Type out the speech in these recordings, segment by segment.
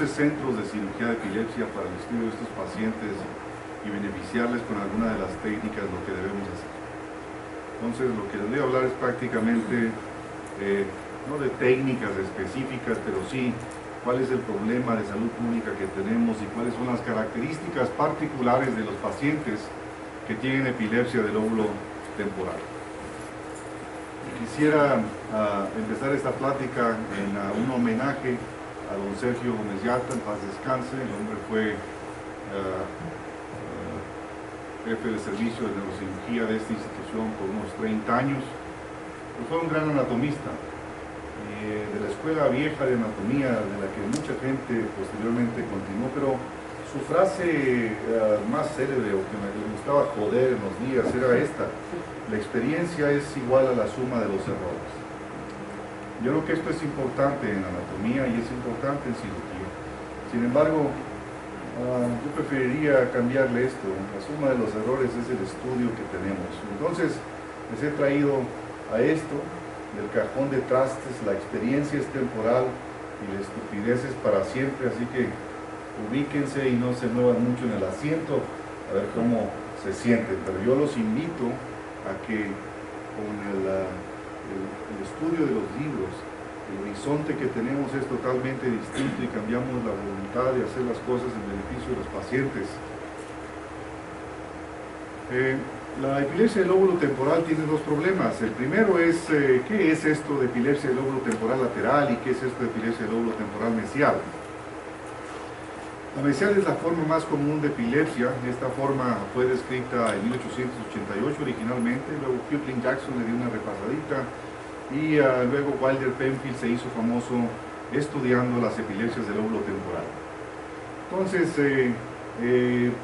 12 centros de cirugía de epilepsia para el estudio de estos pacientes y beneficiarles con alguna de las técnicas lo que debemos hacer. Entonces, lo que les voy a hablar es prácticamente, no de técnicas específicas, pero sí cuál es el problema de salud pública que tenemos y cuáles son las características particulares de los pacientes que tienen epilepsia del lóbulo temporal. Quisiera empezar esta plática en un homenaje a don Sergio Gómez Yata, en paz descanse. El hombre fue jefe de servicio de neurocirugía de esta institución por unos 30 años. Pues fue un gran anatomista, de la escuela vieja de anatomía, de la que mucha gente posteriormente continuó, pero su frase más célebre, o que me gustaba joder en los días, era esta: la experiencia es igual a la suma de los errores. Yo creo que esto es importante en anatomía y es importante en cirugía. Sin embargo, yo preferiría cambiarle esto. La suma de los errores es el estudio que tenemos. Entonces, les he traído a esto, del cajón de trastes: la experiencia es temporal y la estupidez es para siempre. Así que ubíquense y no se muevan mucho en el asiento, a ver cómo se sienten. Pero yo los invito a que con el estudio de los libros, el horizonte que tenemos es totalmente distinto y cambiamos la voluntad de hacer las cosas en beneficio de los pacientes. La epilepsia del lóbulo temporal tiene dos problemas. El primero es, ¿qué es esto de epilepsia del lóbulo temporal lateral y qué es esto de epilepsia del lóbulo temporal mesial? La mesial es la forma más común de epilepsia. Esta forma fue descrita en 1888 originalmente, luego Kipling Jackson le dio una repasadita y luego Wilder Penfield se hizo famoso estudiando las epilepsias del lóbulo temporal. Entonces,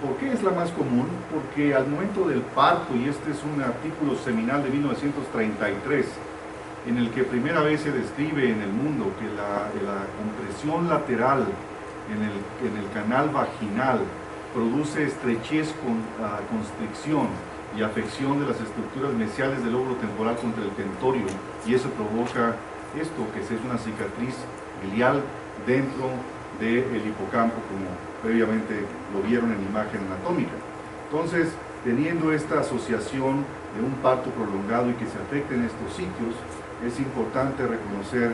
¿por qué es la más común? Porque al momento del parto, y este es un artículo seminal de 1933, en el que primera vez se describe en el mundo que la compresión lateral en el canal vaginal produce estrechez, constricción y afección de las estructuras mesiales del lóbulo temporal contra el tentorio, y eso provoca esto, que es una cicatriz glial dentro del hipocampo, como previamente lo vieron en imagen anatómica. Entonces, teniendo esta asociación de un parto prolongado y que se afecten estos sitios, es importante reconocer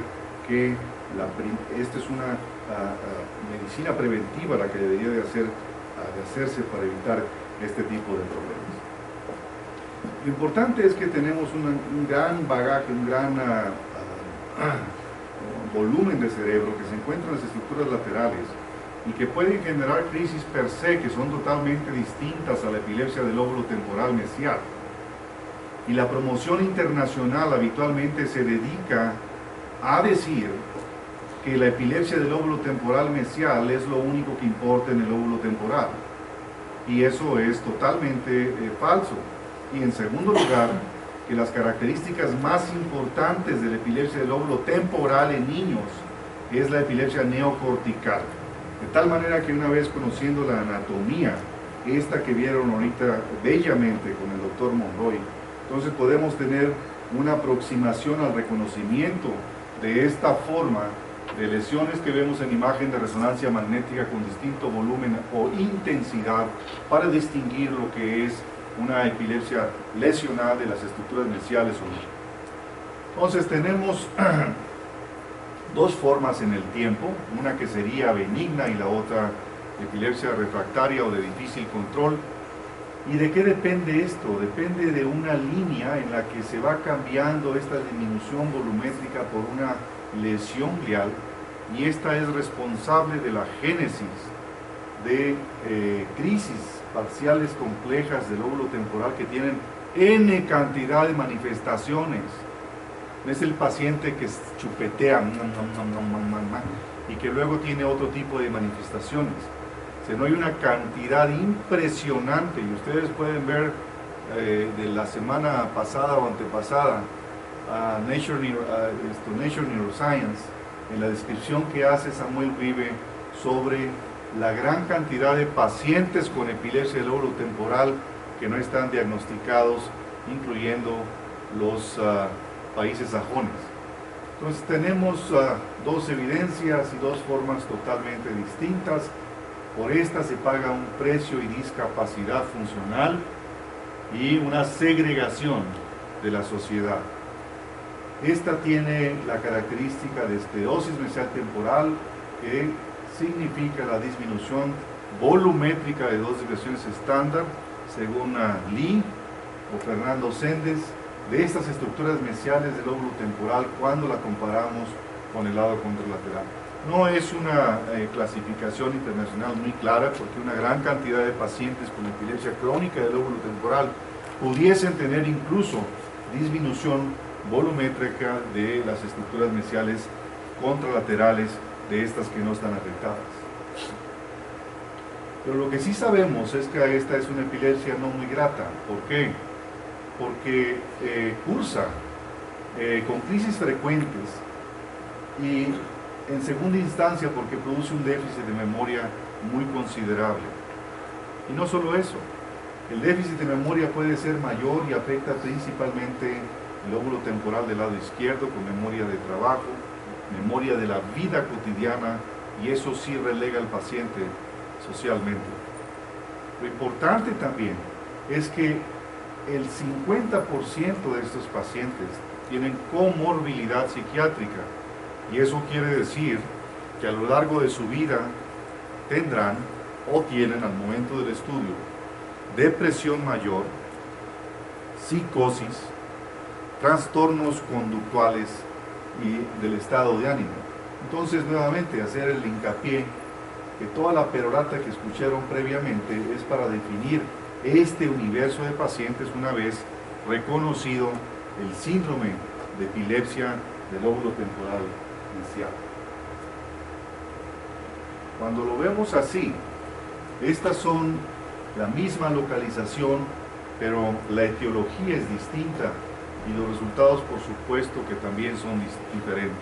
que esta es una medicina preventiva la que debería de hacerse para evitar este tipo de problemas. Lo importante es que tenemos un gran bagaje, un gran volumen de cerebro que se encuentra en las estructuras laterales y que pueden generar crisis per se, que son totalmente distintas a la epilepsia del lóbulo temporal mesial. Y la promoción internacional habitualmente se dedica a decir que la epilepsia del lóbulo temporal mesial es lo único que importa en el lóbulo temporal. Y eso es totalmente falso. Y en segundo lugar, que las características más importantes de la epilepsia del lóbulo temporal en niños es la epilepsia neocortical. De tal manera que una vez conociendo la anatomía, esta que vieron ahorita bellamente con el doctor Monroy, entonces podemos tener una aproximación al reconocimiento de esta forma de lesiones que vemos en imagen de resonancia magnética con distinto volumen o intensidad para distinguir lo que es una epilepsia lesional de las estructuras mesiales o no. Entonces tenemos dos formas en el tiempo, una que sería benigna y la otra epilepsia refractaria o de difícil control. ¿Y de qué depende esto? Depende de una línea en la que se va cambiando esta disminución volumétrica por una lesión glial, y esta es responsable de la génesis de crisis parciales complejas del lóbulo temporal que tienen N cantidad de manifestaciones. Es el paciente que chupetea y que luego tiene otro tipo de manifestaciones. No hay una cantidad impresionante, y ustedes pueden ver de la semana pasada o antepasada Nature Neuroscience, en la descripción que hace Samuel Ribe sobre la gran cantidad de pacientes con epilepsia del lóbulo temporal que no están diagnosticados, incluyendo los países sajones. Entonces tenemos dos evidencias y dos formas totalmente distintas. Por esta se paga un precio y discapacidad funcional y una segregación de la sociedad. Esta tiene la característica de esclerosis mesial temporal, que significa la disminución volumétrica de dos desviaciones estándar, según Lee o Fernando Sendes, de estas estructuras mesiales del lóbulo temporal cuando la comparamos con el lado contralateral. No es una clasificación internacional muy clara, porque una gran cantidad de pacientes con epilepsia crónica del lóbulo temporal pudiesen tener incluso disminución volumétrica de las estructuras mesiales contralaterales de estas que no están afectadas. Pero lo que sí sabemos es que esta es una epilepsia no muy grata. ¿Por qué? Porque cursa con crisis frecuentes y en segunda instancia porque produce un déficit de memoria muy considerable. Y no solo eso, el déficit de memoria puede ser mayor y afecta principalmente el lóbulo temporal del lado izquierdo, con memoria de trabajo, memoria de la vida cotidiana, y eso sí relega al paciente socialmente. Lo importante también es que el 50% de estos pacientes tienen comorbilidad psiquiátrica, y eso quiere decir que a lo largo de su vida tendrán o tienen al momento del estudio depresión mayor, psicosis, trastornos conductuales y del estado de ánimo. Entonces, nuevamente, hacer el hincapié que toda la perorata que escucharon previamente es para definir este universo de pacientes una vez reconocido el síndrome de epilepsia del lóbulo temporal mesial. Cuando lo vemos así, estas son la misma localización, pero la etiología es distinta y los resultados, por supuesto, que también son diferentes.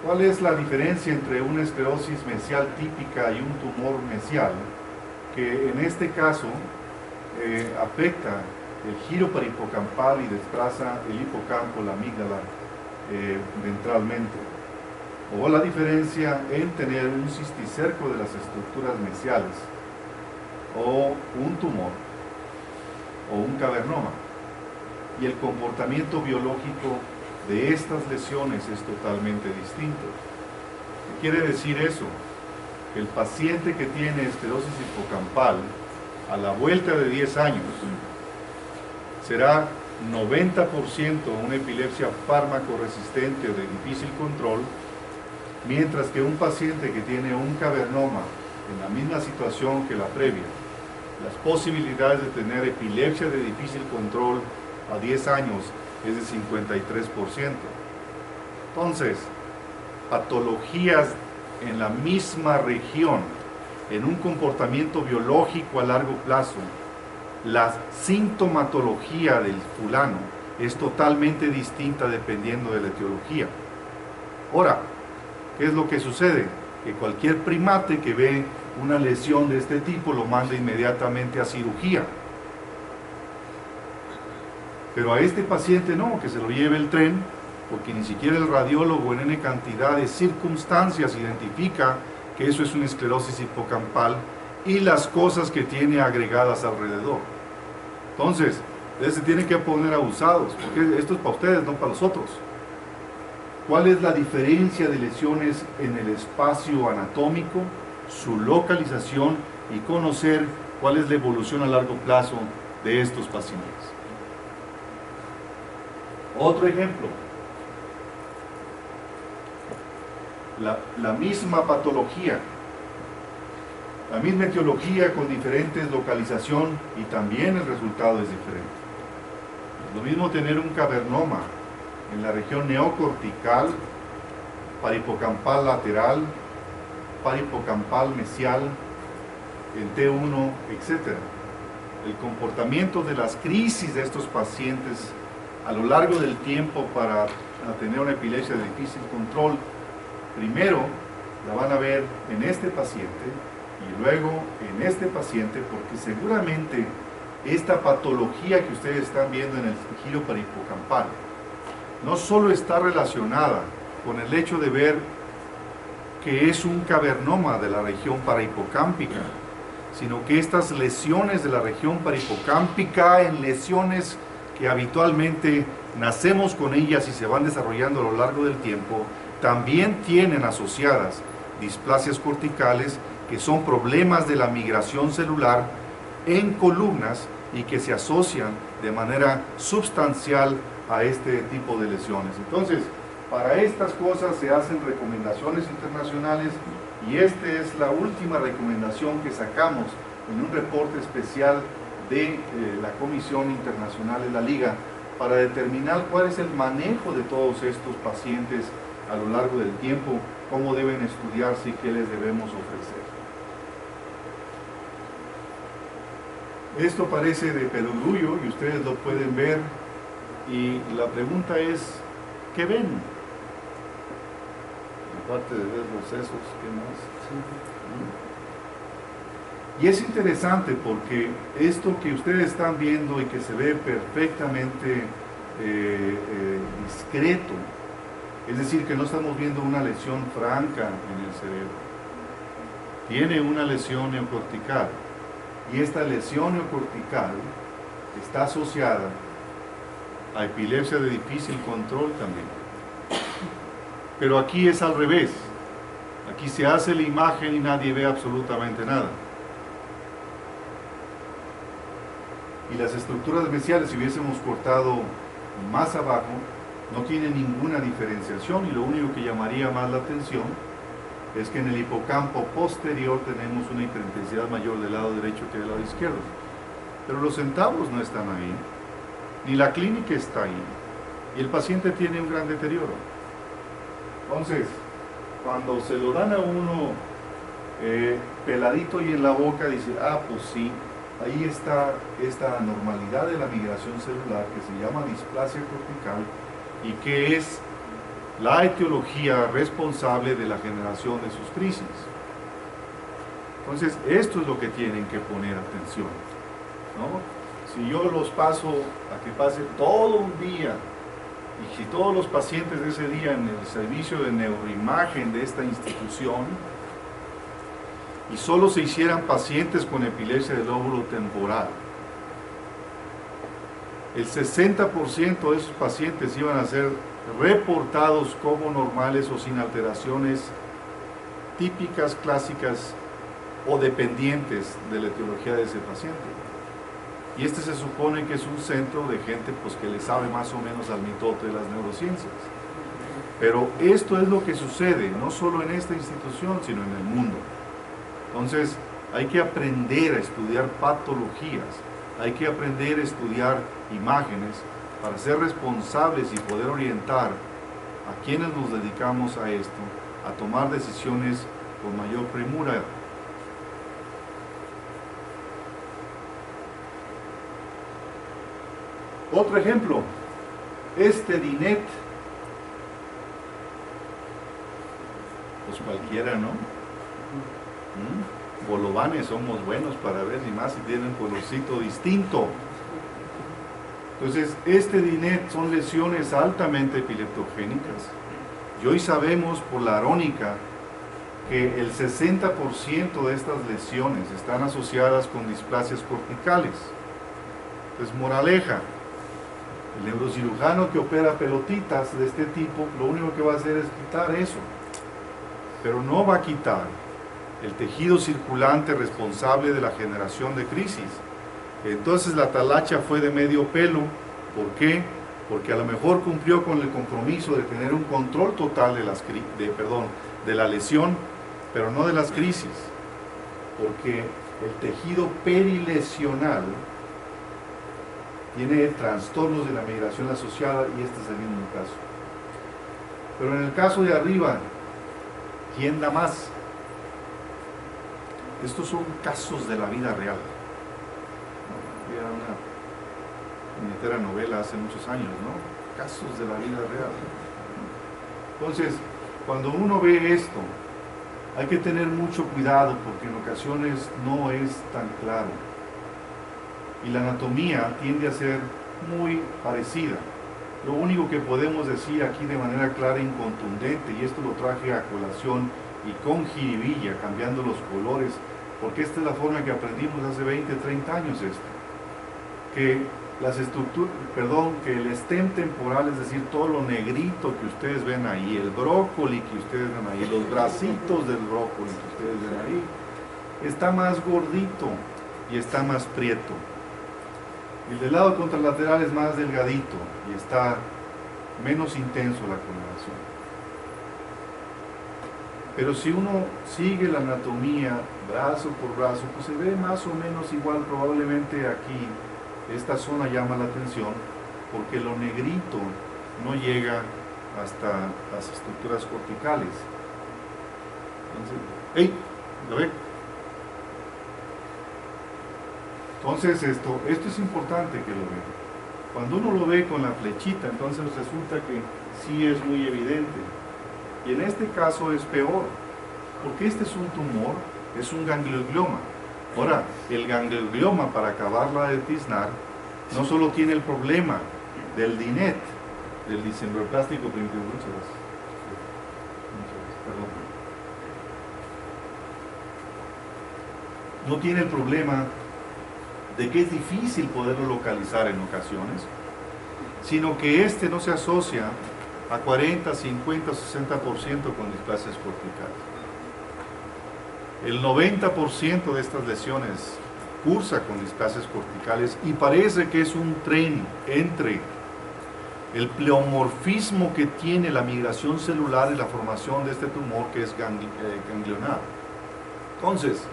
¿Cuál es la diferencia entre una esclerosis mesial típica y un tumor mesial? Que en este caso afecta el giro perihipocampal y desplaza el hipocampo, la amígdala, ventralmente. O la diferencia en tener un cisticerco de las estructuras mesiales, o un tumor, o un cavernoma. Y el comportamiento biológico de estas lesiones es totalmente distinto. ¿Qué quiere decir eso? Que el paciente que tiene esclerosis hipocampal, a la vuelta de 10 años, será 90% una epilepsia fármaco-resistente o de difícil control, mientras que un paciente que tiene un cavernoma en la misma situación que la previa, las posibilidades de tener epilepsia de difícil control a 10 años es de 53%. Entonces, patologías en la misma región, en un comportamiento biológico a largo plazo, la sintomatología del fulano es totalmente distinta dependiendo de la etiología. Ahora, ¿qué es lo que sucede? Que cualquier primate que ve una lesión de este tipo lo manda inmediatamente a cirugía. Pero a este paciente no, que se lo lleve el tren, porque ni siquiera el radiólogo en N cantidad de circunstancias identifica que eso es una esclerosis hipocampal y las cosas que tiene agregadas alrededor. Entonces, ustedes se tienen que poner abusados, porque esto es para ustedes, no para los otros. ¿Cuál es la diferencia de lesiones en el espacio anatómico, su localización y conocer cuál es la evolución a largo plazo de estos pacientes? Otro ejemplo, la misma patología, la misma etiología con diferentes localización y también el resultado es diferente. Es lo mismo tener un cavernoma en la región neocortical, parihipocampal lateral, parihipocampal mesial, en T1, etc. El comportamiento de las crisis de estos pacientes a lo largo del tiempo para tener una epilepsia de difícil control, primero la van a ver en este paciente y luego en este paciente, porque seguramente esta patología que ustedes están viendo en el giro perihipocampal no solo está relacionada con el hecho de ver que es un cavernoma de la región parahipocámpica, sino que estas lesiones de la región parahipocámpica, en lesiones que habitualmente nacemos con ellas y se van desarrollando a lo largo del tiempo, también tienen asociadas displasias corticales, que son problemas de la migración celular en columnas y que se asocian de manera sustancial a este tipo de lesiones. Entonces, para estas cosas se hacen recomendaciones internacionales, y esta es la última recomendación que sacamos en un reporte especial de la Comisión Internacional de la Liga para determinar cuál es el manejo de todos estos pacientes a lo largo del tiempo, cómo deben estudiarse y qué les debemos ofrecer. Esto parece de perogrullo y ustedes lo pueden ver, y la pregunta es, ¿qué ven? Aparte de ver los sesos, ¿qué más? Y es interesante porque esto que ustedes están viendo y que se ve perfectamente discreto, es decir, que no estamos viendo una lesión franca en el cerebro, tiene una lesión neocortical, y esta lesión neocortical está asociada a epilepsia de difícil control también. Pero aquí es al revés. Aquí se hace la imagen y nadie ve absolutamente nada. Y las estructuras mesiales, si hubiésemos cortado más abajo, no tienen ninguna diferenciación, y lo único que llamaría más la atención es que en el hipocampo posterior tenemos una hiperintensidad mayor del lado derecho que del lado izquierdo. Pero los centavos no están ahí, ni la clínica está ahí, y el paciente tiene un gran deterioro. Entonces, cuando se lo dan a uno peladito y en la boca, dice, ah, pues sí, ahí está esta anormalidad de la migración celular que se llama displasia cortical y que es la etiología responsable de la generación de sus crisis. Entonces, esto es lo que tienen que poner atención, ¿no? Si yo los paso a que pase todo un día, y si todos los pacientes de ese día en el servicio de neuroimagen de esta institución, y solo se hicieran pacientes con epilepsia del lóbulo temporal, el 60% de esos pacientes iban a ser reportados como normales o sin alteraciones típicas, clásicas o dependientes de la etiología de ese paciente. Y este se supone que es un centro de gente pues, que le sabe más o menos al mitote de las neurociencias. Pero esto es lo que sucede, no solo en esta institución, sino en el mundo. Entonces, hay que aprender a estudiar patologías, hay que aprender a estudiar imágenes para ser responsables y poder orientar a quienes nos dedicamos a esto, a tomar decisiones con mayor premura. Otro ejemplo, este DINET, pues cualquiera, ¿no? Bolovanes somos buenos para ver, y más si tienen un colorcito distinto. Entonces, este DINET son lesiones altamente epileptogénicas. Y hoy sabemos por la arónica que el 60% de estas lesiones están asociadas con displasias corticales. Entonces, moraleja, el neurocirujano que opera pelotitas de este tipo, lo único que va a hacer es quitar eso, pero no va a quitar el tejido circulante responsable de la generación de crisis. Entonces la talacha fue de medio pelo. ¿Por qué? Porque a lo mejor cumplió con el compromiso de tener un control total de la lesión, pero no de las crisis, porque el tejido perilesional tiene trastornos de la migración asociada, y este es el mismo caso. Pero en el caso de arriba, ¿quién da más? Estos son casos de la vida real. Era una puñetera novela hace muchos años, ¿no? Casos de la vida real. Entonces, cuando uno ve esto, hay que tener mucho cuidado porque en ocasiones no es tan claro. Y la anatomía tiende a ser muy parecida. lo único que podemos decir aquí de manera clara y contundente, y esto lo traje a colación y con jiribilla, cambiando los colores, porque esta es la forma que aprendimos hace 20, 30 años esto, que las estructuras, que el stem temporal, es decir, todo lo negrito que ustedes ven ahí, el brócoli que ustedes ven ahí, los bracitos del brócoli que ustedes ven ahí, está más gordito y está más prieto. El del lado contralateral es más delgadito y está menos intenso la coloración. Pero si uno sigue la anatomía brazo por brazo, pues se ve más o menos igual. Probablemente aquí esta zona llama la atención porque lo negrito no llega hasta las estructuras corticales. Entonces, ¡hey! ¿Lo ve? Entonces esto es importante que lo vean. Cuando uno lo ve con la flechita, entonces resulta que sí es muy evidente. Y en este caso es peor, porque este es un tumor, es un ganglioma. Ahora, el ganglioma, para acabarla de tiznar, no solo tiene el problema del DINET, del disembroplástico primitivo. Muchas gracias. Perdón. No tiene el problema de que es difícil poderlo localizar en ocasiones, sino que este no se asocia a 40, 50, 60% con displasias corticales. El 90% de estas lesiones cursa con displasias corticales y parece que es un tren entre el pleomorfismo que tiene la migración celular y la formación de este tumor, que es ganglionar. Entonces,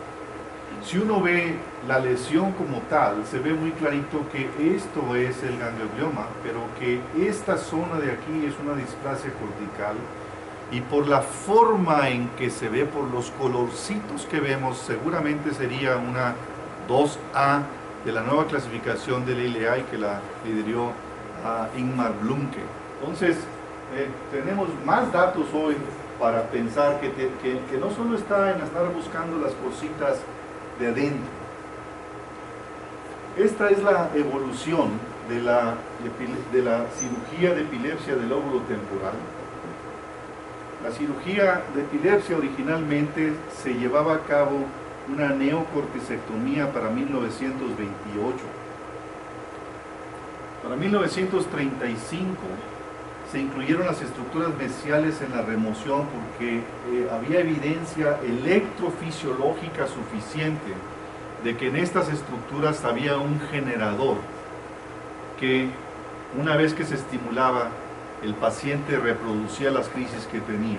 si uno ve la lesión como tal, se ve muy clarito que esto es el ganglioma, pero que esta zona de aquí es una displasia cortical, y por la forma en que se ve, por los colorcitos que vemos, seguramente sería una 2A de la nueva clasificación del ILEA que la lideró Ingmar Blumke. Entonces, tenemos más datos hoy para pensar que no solo está en estar buscando las cositas de adentro. Esta es la evolución de la cirugía de epilepsia del lóbulo temporal. La cirugía de epilepsia originalmente se llevaba a cabo una neocorticectomía para 1928. Para 1935 se incluyeron las estructuras mesiales en la remoción porque había evidencia electrofisiológica suficiente de que en estas estructuras había un generador que, una vez que se estimulaba, el paciente reproducía las crisis que tenía.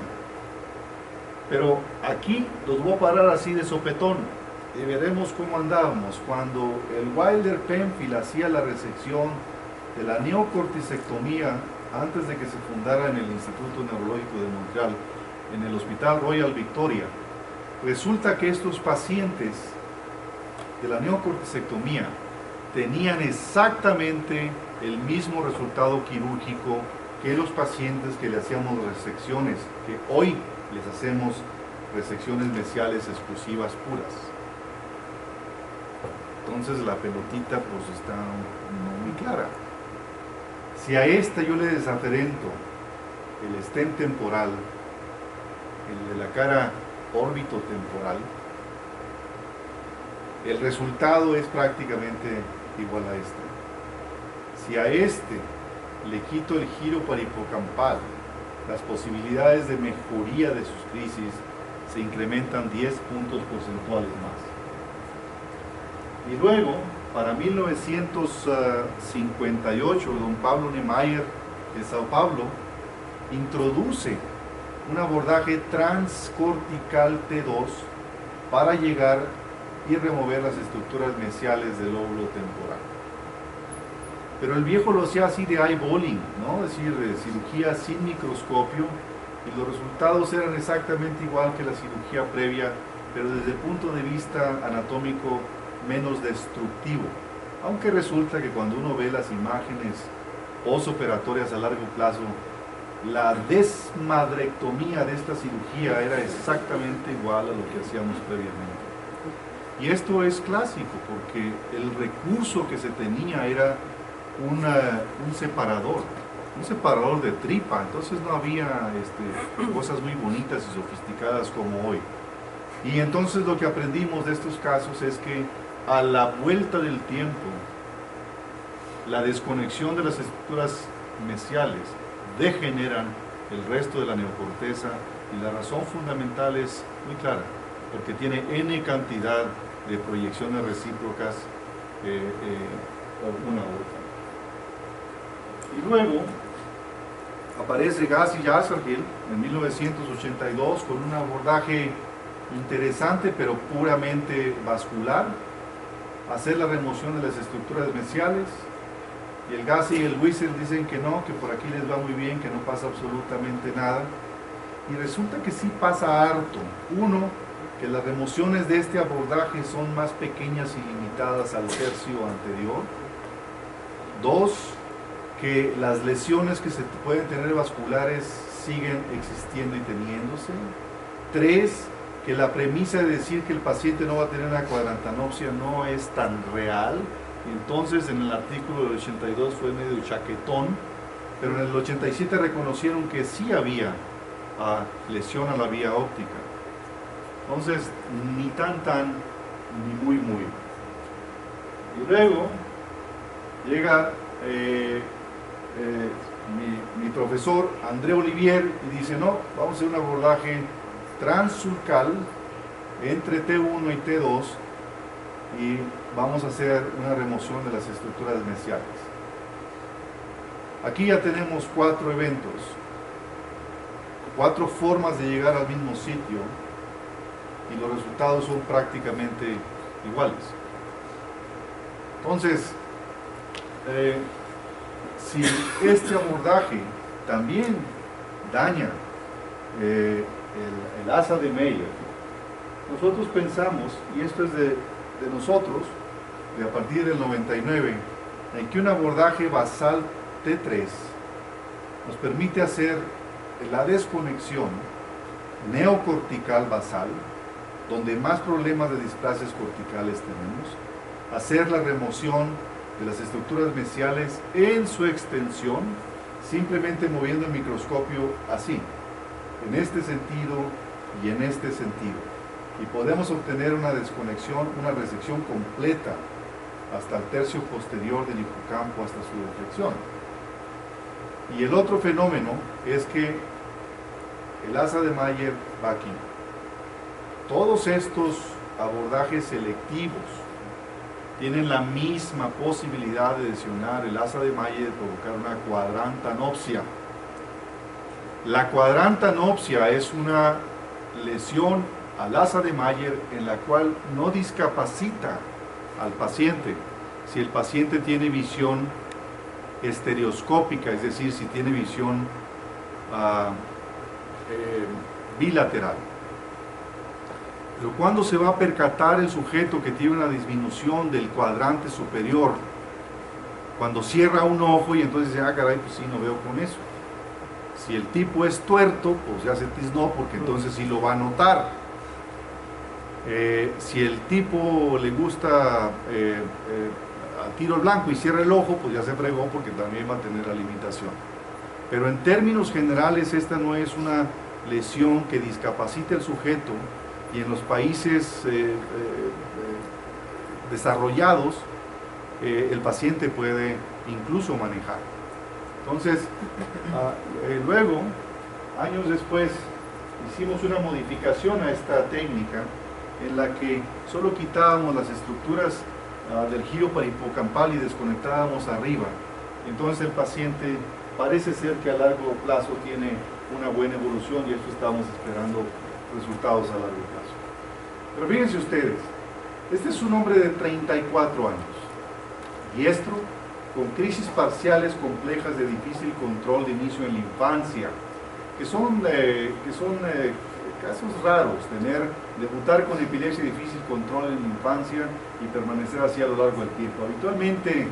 Pero aquí los voy a parar así de sopetón y veremos cómo andábamos. Cuando el Wilder Penfield hacía la resección de la neocorticectomía antes de que se fundara en el Instituto Neurológico de Montreal, en el Hospital Royal Victoria, resulta que estos pacientes de la neocorticectomía tenían exactamente el mismo resultado quirúrgico que los pacientes que le hacíamos resecciones, que hoy les hacemos resecciones mesiales exclusivas puras. Entonces la pelotita pues está no muy clara. Si a esta yo le desaferento el stem temporal, el de la cara órbito-temporal, el resultado es prácticamente igual a este. Si a este le quito el giro parihipocampal, las posibilidades de mejoría de sus crisis se incrementan 10 puntos porcentuales más. Y luego, para 1958, don Pablo Niemeyer de Sao Paulo introduce un abordaje transcortical T2 para llegar y remover las estructuras mesiales del lóbulo temporal. Pero el viejo lo hacía así de eyeballing, ¿no? Es decir, cirugía sin microscopio, y los resultados eran exactamente igual que la cirugía previa, pero desde el punto de vista anatómico menos destructivo. Aunque resulta que cuando uno ve las imágenes posoperatorias a largo plazo, la desmadrectomía de esta cirugía era exactamente igual a lo que hacíamos previamente. Y esto es clásico porque el recurso que se tenía era un separador. un separador de tripa, entonces no había cosas muy bonitas y sofisticadas como hoy. Y entonces lo que aprendimos de estos casos es que a la vuelta del tiempo, la desconexión de las estructuras mesiales degeneran el resto de la neocorteza, y la razón fundamental es muy clara, porque tiene n cantidad de proyecciones recíprocas una u otra. Y luego aparece Gass y Yazerhill en 1982 con un abordaje interesante pero puramente vascular, hacer la remoción de las estructuras mesiales. Y el Gass y el Wiesel dicen que no, que por aquí les va muy bien, que no pasa absolutamente nada. Y resulta que sí pasa harto. Uno, que las remociones de este abordaje son más pequeñas y limitadas al tercio anterior. Dos, que las lesiones que se pueden tener vasculares siguen existiendo y teniéndose. Tres, que la premisa de decir que el paciente no va a tener una cuadrantanopsia no es tan real. Entonces en el artículo del 82 fue medio chaquetón, pero en el 87 reconocieron que sí había lesión a la vía óptica. Entonces, ni tan, ni muy. Y luego llega mi profesor André Olivier y dice, no, vamos a hacer un abordaje transsulcal entre T1 y T2 y vamos a hacer una remoción de las estructuras mesiales. Aquí ya tenemos 4 eventos, 4 formas de llegar al mismo sitio, y los resultados son prácticamente iguales. Entonces, si este abordaje también daña el asa de Meyer, nosotros pensamos, y esto es de nosotros, de a partir del 99, en que un abordaje basal T3 nos permite hacer la desconexión neocortical basal, donde más problemas de displasias corticales tenemos, hacer la remoción de las estructuras mesiales en su extensión, simplemente moviendo el microscopio así, en este sentido y en este sentido. Y podemos obtener una desconexión, una resección completa hasta el tercio posterior del hipocampo, hasta su deflexión. Y el otro fenómeno es que el asa de Meyer va aquí. Todos estos abordajes selectivos tienen la misma posibilidad de lesionar el asa de Meyer y de provocar una cuadrantanopsia. La cuadrantanopsia es una lesión al asa de Meyer en la cual no discapacita al paciente si el paciente tiene visión estereoscópica, es decir, si tiene visión bilateral. Pero cuando se va a percatar el sujeto que tiene una disminución del cuadrante superior, cuando cierra un ojo y entonces dice, caray, pues sí, no veo con eso. Si el tipo es tuerto, pues ya se tiznó, porque entonces sí lo va a notar. Si el tipo le gusta al tiro al blanco y cierra el ojo, pues ya se fregó, porque también va a tener la limitación. Pero en términos generales, esta no es una lesión que discapacite al sujeto, y en los países desarrollados el paciente puede incluso manejar. Entonces, luego, años después, hicimos una modificación a esta técnica en la que solo quitábamos las estructuras del giro parahipocampal y desconectábamos arriba. Entonces el paciente parece ser que a largo plazo tiene una buena evolución, y eso estamos esperando resultados a largo plazo. Pero fíjense ustedes, este es un hombre de 34 años, diestro, con crisis parciales complejas de difícil control de inicio en la infancia, que son casos raros, debutar con epilepsia de difícil control en la infancia y permanecer así a lo largo del tiempo. Habitualmente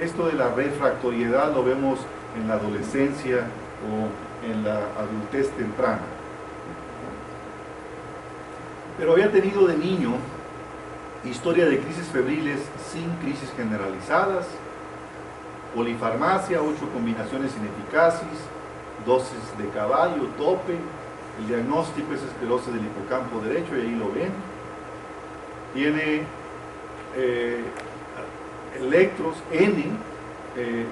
esto de la refractoriedad lo vemos en la adolescencia o en la adultez temprana. Pero había tenido de niño historia de crisis febriles sin crisis generalizadas, Polifarmacia, 8 combinaciones ineficaces, dosis de caballo, tope. El diagnóstico es esclerosis del hipocampo derecho, y ahí lo ven. Tiene electros N,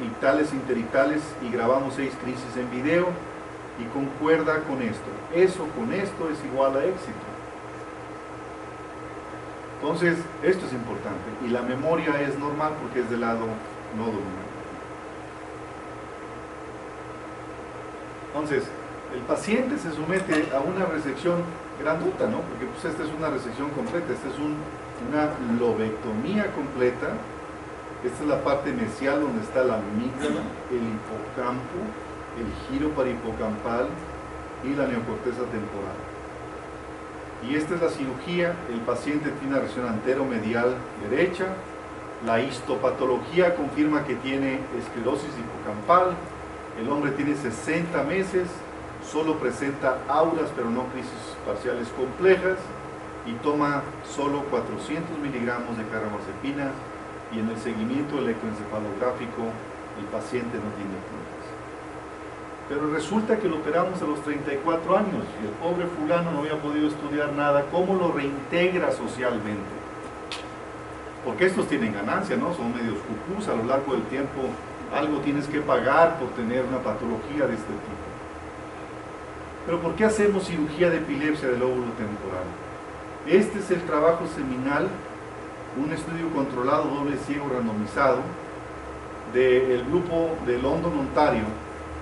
ictales, interitales, y grabamos 6 crisis en video, y concuerda con esto. Eso con esto es igual a éxito. Entonces, esto es importante, y la memoria es normal porque es del lado no dominante. Entonces, el paciente se somete a una resección grandota, ¿no? Porque pues esta es una resección completa, esta es una lobectomía completa. Esta es la parte mesial donde está la amígdala, el hipocampo, el giro parihipocampal y la neocorteza temporal. Y esta es la cirugía. El paciente tiene una región anteromedial derecha. La histopatología confirma que tiene esclerosis hipocampal. El hombre tiene 60 meses, solo presenta auras pero no crisis parciales complejas, y toma solo 400 miligramos de carbamazepina, y en el seguimiento electroencefalográfico el paciente no tiene crisis. Pero resulta que lo operamos a los 34 años y el pobre fulano no había podido estudiar nada. ¿Cómo lo reintegra socialmente? Porque estos tienen ganancia, ¿no? Son medios cucús, a lo largo del tiempo algo tienes que pagar por tener una patología de este tipo. Pero ¿por qué hacemos cirugía de epilepsia del lóbulo temporal? Este es el trabajo seminal, un estudio controlado, doble ciego, randomizado, del grupo de London, Ontario,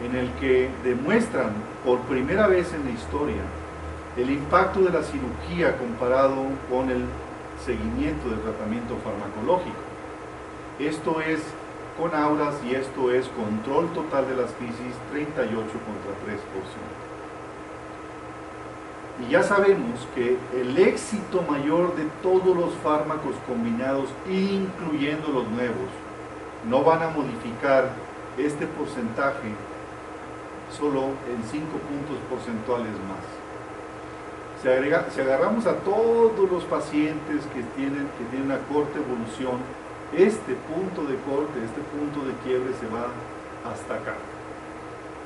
en el que demuestran por primera vez en la historia el impacto de la cirugía comparado con el seguimiento del tratamiento farmacológico. Esto es con auras y esto es control total de las crisis, 38 contra 3%. Y ya sabemos que el éxito mayor de todos los fármacos combinados, incluyendo los nuevos, no van a modificar este porcentaje solo en 5 puntos porcentuales más. Si agarramos a todos los pacientes que tienen una corta evolución, este punto de corte, este punto de quiebre se va hasta acá.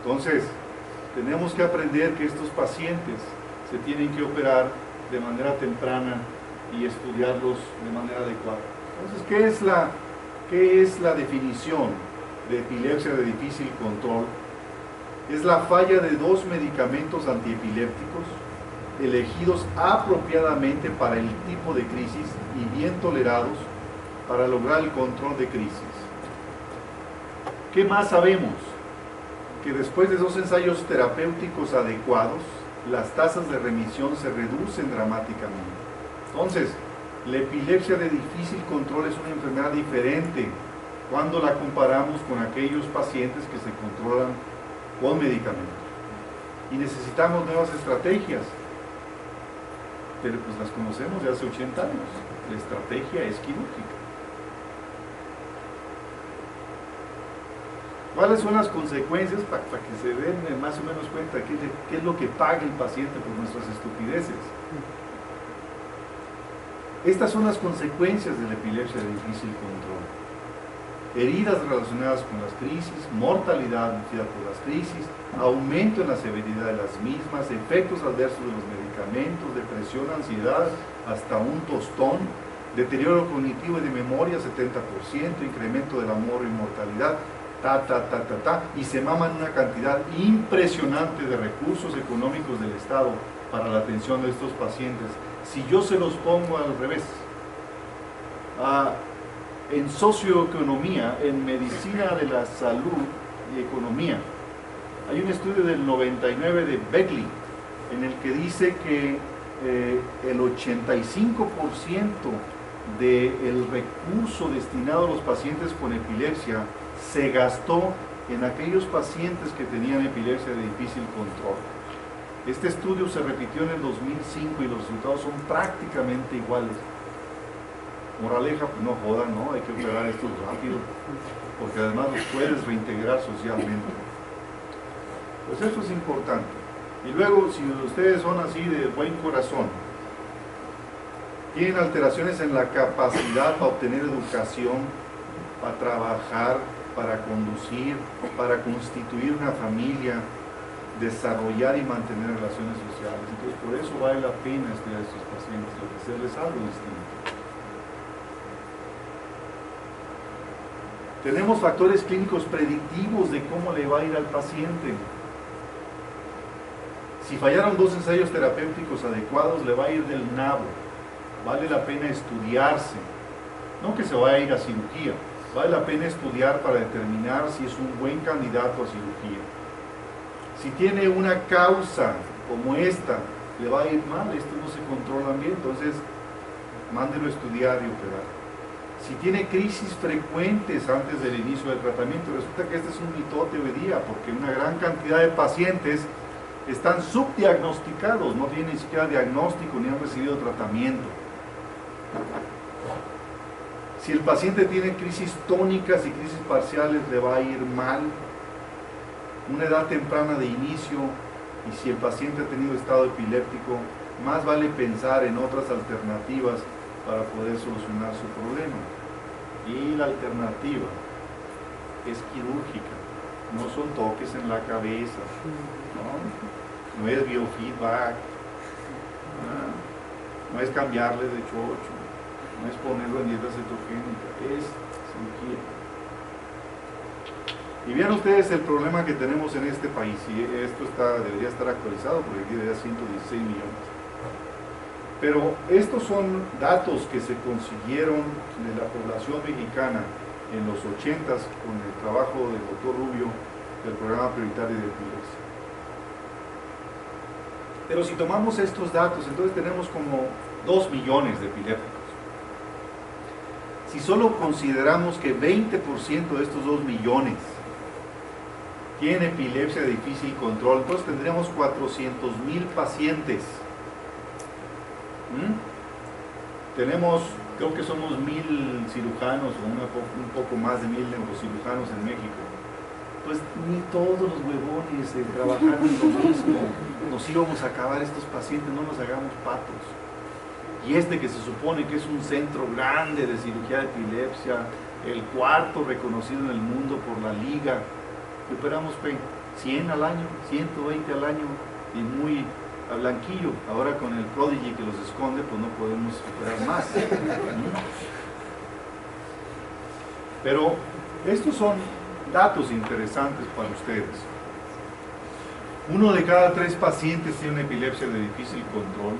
Entonces, tenemos que aprender que estos pacientes se tienen que operar de manera temprana y estudiarlos de manera adecuada. Entonces, ¿qué es la definición de epilepsia de difícil control? Es la falla de 2 medicamentos antiepilépticos elegidos apropiadamente para el tipo de crisis y bien tolerados para lograr el control de crisis. ¿Qué más sabemos? Que después de 2 ensayos terapéuticos adecuados, las tasas de remisión se reducen dramáticamente. Entonces, la epilepsia de difícil control es una enfermedad diferente cuando la comparamos con aquellos pacientes que se controlan con medicamentos. Y necesitamos nuevas estrategias, pero pues las conocemos de hace 80 años. La estrategia es quirúrgica. ¿Cuáles son las consecuencias para que se den más o menos cuenta qué es lo que paga el paciente por nuestras estupideces? Estas son las consecuencias de la epilepsia de difícil control. Heridas relacionadas con las crisis, mortalidad inducida por las crisis, aumento en la severidad de las mismas, efectos adversos de los medicamentos, depresión, ansiedad, hasta un tostón, deterioro cognitivo y de memoria 70%, incremento del amor y mortalidad, y se maman una cantidad impresionante de recursos económicos del Estado para la atención de estos pacientes. Si yo se los pongo al revés, en socioeconomía, en medicina de la salud y economía, hay un estudio del 99 de Beckley en el que dice que el 85% del recurso destinado a los pacientes con epilepsia se gastó en aquellos pacientes que tenían epilepsia de difícil control. Este estudio se repitió en el 2005 y los resultados son prácticamente iguales. Moraleja, pues no jodan, ¿no? Hay que operar esto rápido, porque además los puedes reintegrar socialmente. Pues esto es importante. Y luego, si ustedes son así de buen corazón, tienen alteraciones en la capacidad para obtener educación, para trabajar, para conducir, para constituir una familia, desarrollar y mantener relaciones sociales. Entonces, por eso vale la pena estudiar a estos pacientes, ofrecerles algo distinto. Tenemos factores clínicos predictivos de cómo le va a ir al paciente. Si fallaron 2 ensayos terapéuticos adecuados, le va a ir del nabo. Vale la pena estudiarse. No que se vaya a ir a cirugía. Vale la pena estudiar para determinar si es un buen candidato a cirugía. Si tiene una causa como esta, le va a ir mal, esto no se controla bien, entonces mándelo a estudiar y operar. Si tiene crisis frecuentes antes del inicio del tratamiento, resulta que este es un mitote hoy día, porque una gran cantidad de pacientes están subdiagnosticados, no tienen ni siquiera diagnóstico ni han recibido tratamiento. Si el paciente tiene crisis tónicas y crisis parciales, le va a ir mal. Una edad temprana de inicio, y si el paciente ha tenido estado epiléptico, más vale pensar en otras alternativas para poder solucionar su problema. Y la alternativa es quirúrgica, no son toques en la cabeza, no es biofeedback, no es cambiarle de chocho, no es ponerlo en dieta cetogénica, es cirugía. Y vean ustedes el problema que tenemos en este país, y esto debería estar actualizado porque aquí debería 116 millones. Pero estos son datos que se consiguieron de la población mexicana en los 80s con el trabajo del doctor Rubio del programa prioritario de epilepsia. Pero si tomamos estos datos, entonces tenemos como 2 millones de epilépticos. Si solo consideramos que 20% de estos 2 millones tienen epilepsia de difícil control, entonces tendríamos 400,000 pacientes. Tenemos, creo que somos 1,000 cirujanos o un poco más de 1,000 neurocirujanos en México. Pues ni todos los huevones trabajaron lo mismo. Nos íbamos a acabar estos pacientes, no nos hagamos patos. Y este que se supone que es un centro grande de cirugía de epilepsia, el 4º reconocido en el mundo por la liga, que operamos 100 al año, 120 al año, y muy a blanquillo. Ahora con el Prodigy que los esconde, pues no podemos operar más. Pero estos son datos interesantes para ustedes. 1 de cada 3 pacientes tiene una epilepsia de difícil control.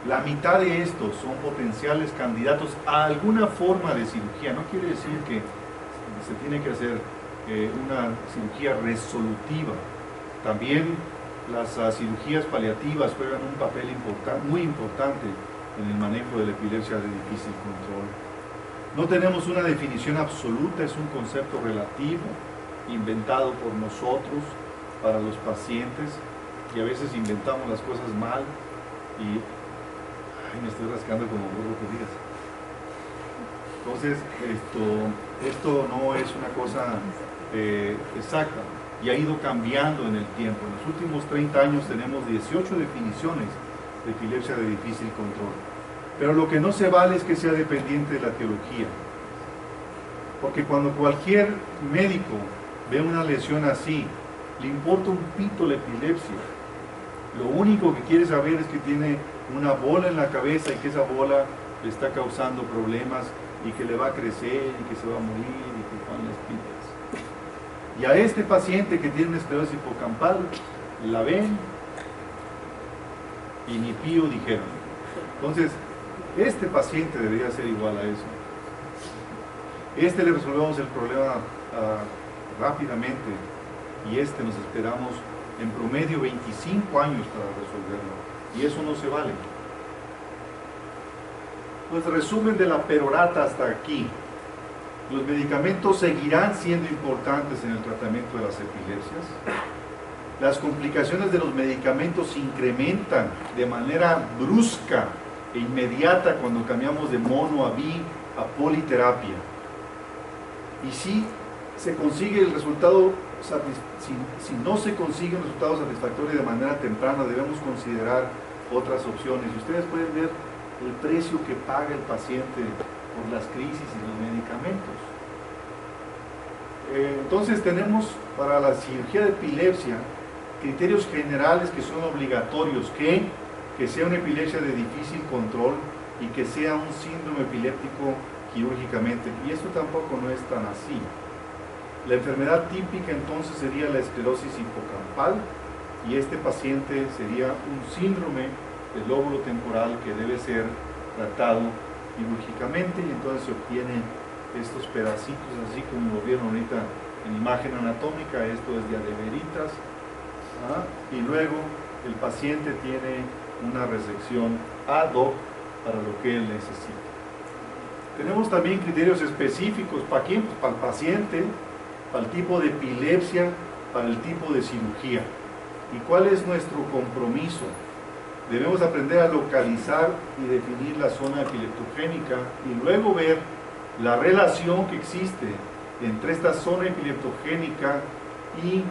La mitad de estos son potenciales candidatos a alguna forma de cirugía. No quiere decir que se tiene que hacer una cirugía resolutiva. También las cirugías paliativas juegan un papel muy importante en el manejo de la epilepsia de difícil control. No tenemos una definición absoluta, es un concepto relativo, inventado por nosotros, para los pacientes, y a veces inventamos las cosas mal, y me estoy rascando como burro que digas. Entonces, esto no es una cosa exacta, y ha ido cambiando en el tiempo. En los últimos 30 años tenemos 18 definiciones de epilepsia de difícil control. Pero lo que no se vale es que sea dependiente de la etiología. Porque cuando cualquier médico ve una lesión así, le importa un pito la epilepsia. Lo único que quiere saber es que tiene una bola en la cabeza y que esa bola le está causando problemas y que le va a crecer y que se va a morir y que van las pitas. Y a este paciente que tiene una esclerosis hipocampal, la ven y ni pío dijeron. Entonces, este paciente debería ser igual a eso. Le resolvemos el problema rápidamente, y nos esperamos en promedio 25 años para resolverlo, y eso no se vale. Pues resumen de la perorata hasta aquí. Los medicamentos seguirán siendo importantes en el tratamiento de las epilepsias. Las complicaciones de los medicamentos se incrementan de manera brusca e inmediata cuando cambiamos de mono a bi a politerapia. Y si se consigue el resultado, si no se consigue un resultado satisfactorio de manera temprana, debemos considerar otras opciones. Y ustedes pueden ver el precio que paga el paciente por las crisis y los medicamentos. Entonces tenemos para la cirugía de epilepsia criterios generales que son obligatorios, que sea una epilepsia de difícil control y que sea un síndrome epiléptico quirúrgicamente, y esto tampoco no es tan así. La enfermedad típica entonces sería la esclerosis hipocampal, y este paciente sería un síndrome del lóbulo temporal que debe ser tratado quirúrgicamente, y entonces se obtienen estos pedacitos así como lo vieron ahorita en imagen anatómica. Esto es de adeveritas, y luego el paciente tiene una resección ad hoc para lo que él necesita. Tenemos también criterios específicos. ¿Para quién? Pues para el paciente, para el tipo de epilepsia, para el tipo de cirugía. ¿Y cuál es nuestro compromiso? Debemos aprender a localizar y definir la zona epileptogénica y luego ver la relación que existe entre esta zona epileptogénica y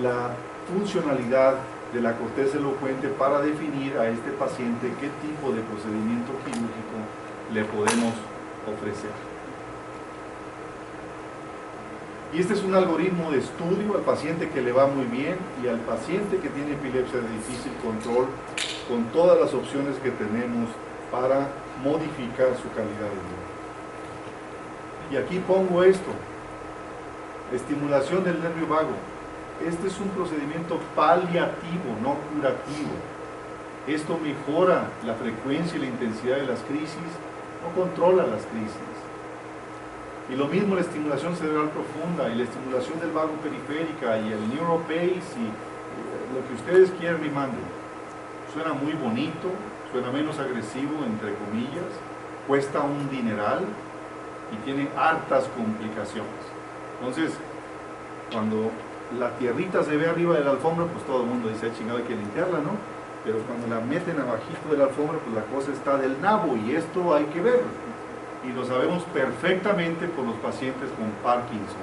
la funcionalidad de la corteza elocuente para definir a este paciente qué tipo de procedimiento quirúrgico le podemos ofrecer. Y este es un algoritmo de estudio al paciente que le va muy bien y al paciente que tiene epilepsia de difícil control, con todas las opciones que tenemos para modificar su calidad de vida. Y aquí pongo esto: estimulación del nervio vago. Este es un procedimiento paliativo, no curativo. Esto mejora la frecuencia y la intensidad de las crisis, no controla las crisis. Y lo mismo la estimulación cerebral profunda y la estimulación del vago periférica y el neuropace y lo que ustedes quieran y manden. Suena muy bonito, suena menos agresivo, entre comillas, cuesta un dineral y tiene hartas complicaciones. Entonces, cuando la tierrita se ve arriba de la alfombra, pues todo el mundo dice, chingado, hay que limpiarla, ¿no? Pero cuando la meten abajito de la alfombra, pues la cosa está del nabo, y esto hay que verlo. Y lo sabemos perfectamente por los pacientes con Parkinson.